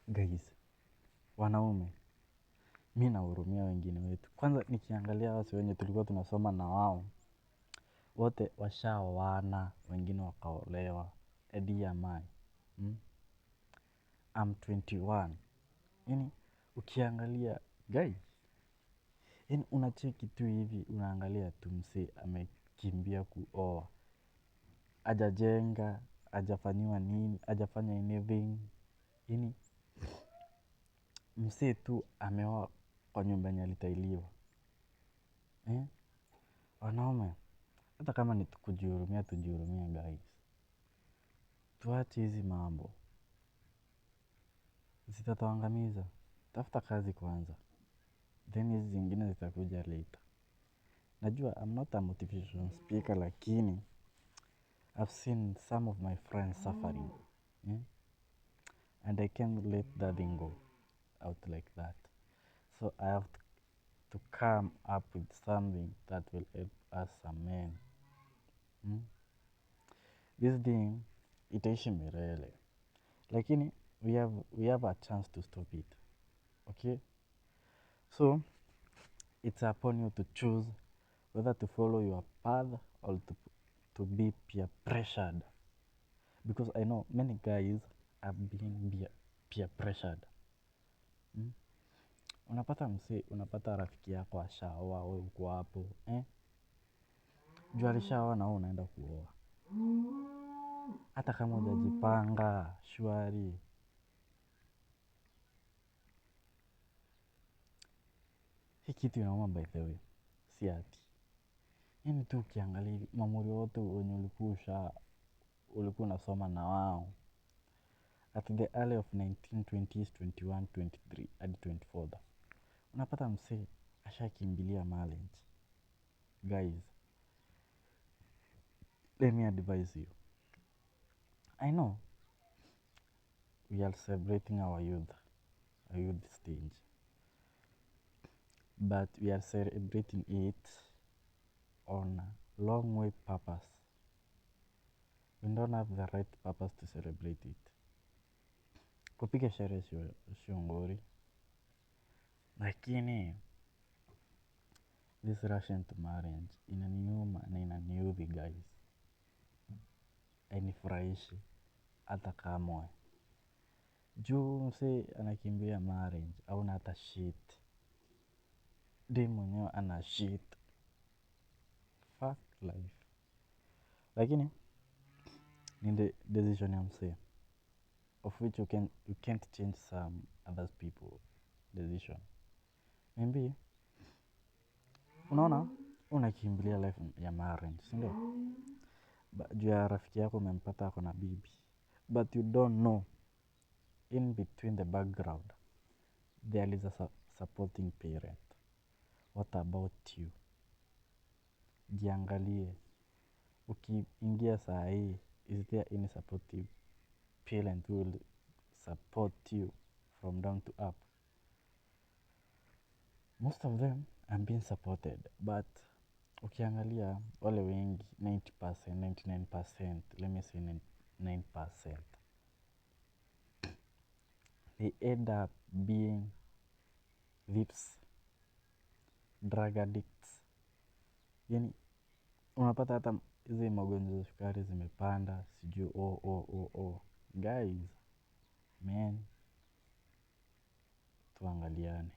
Guys, wanaume, mi nahurumia wengine wetu. Kwanza nikiangalia wasi wenye tulikuwa tunasoma na wao. Wote washaoana, wengine wakaolewa. Edi am I. I'm 21. Yaani, ukiangalia, guys. Yaani, unacheki tu hivi, unaangalia tu msee amekimbia kuoa. Hajajenga, hajafanyiwa nini, hajafanya anything. Yaani, msee tu ameoa kwa nyumba yenye alitailiwa. Wanaume, hata kama ni kujihurumia, tujihurumie guys. Tuache hizi mambo. Zitatuangamiza. Tafuta kazi kwanza. Then hizi zingine zitakuja later. Najua, I'm not a motivation speaker, lakini I've seen some of my friends suffering. And I can't let that thing go out like that. So I have to come up with something that will help us some men. This thing, itaishi milele. Lakini, we have a chance to stop it. Okay? So, it's upon you to choose whether to follow your path or to be peer pressured. Because I know many guys are being peer pressured. Unapata rafiki yako ashaoa, wewe uko hapo. Juu alishaoa na wewe unaenda kuoa. Hata kama hujajipanga, shwari. Hii kitu inauma by the way. Si ati. Yaani tu ukiangalia hivi, mamuri wote wenye ulikuwa unasoma na wao. At the early of 1920s, 21, 23, hadi 24. Unapata msee, ashakimbilia marriage. Guys, let me advise you. I know, we are celebrating our youth stage. But we are celebrating it on a long way purpose. We don't have the right purpose to celebrate it. Kupiga sherehe sio ngori. Lakini, this rush into marriage inaniuma na inaniudhi guys. Hainifurahishi hata kamwe. Juu msee anakimbia marriage, hauna hata shit. Dem mwenyewe ana shit. Fuck life. Lakini, ni the decision ya msee. Of which you can't change some other people decision. Maybe, unaona, unakimbilia life ya marriage, sindio? Juu ya rafiki yako umempata ako na bibi. But you don't know, in between the background, there is a supporting parent. What about you? Jiangalie, ukiingia saa hii, is there any supportive parent who will support you from down to up? Most of them are being supported, but ukiangalia wale wengi, 90%, 99%, let me say 9%. They end up being thieves, drug addicts. Yaani, unapata hata hizi magonjwa za sukari zimepanda, sijui Guys, man, tuangaliane.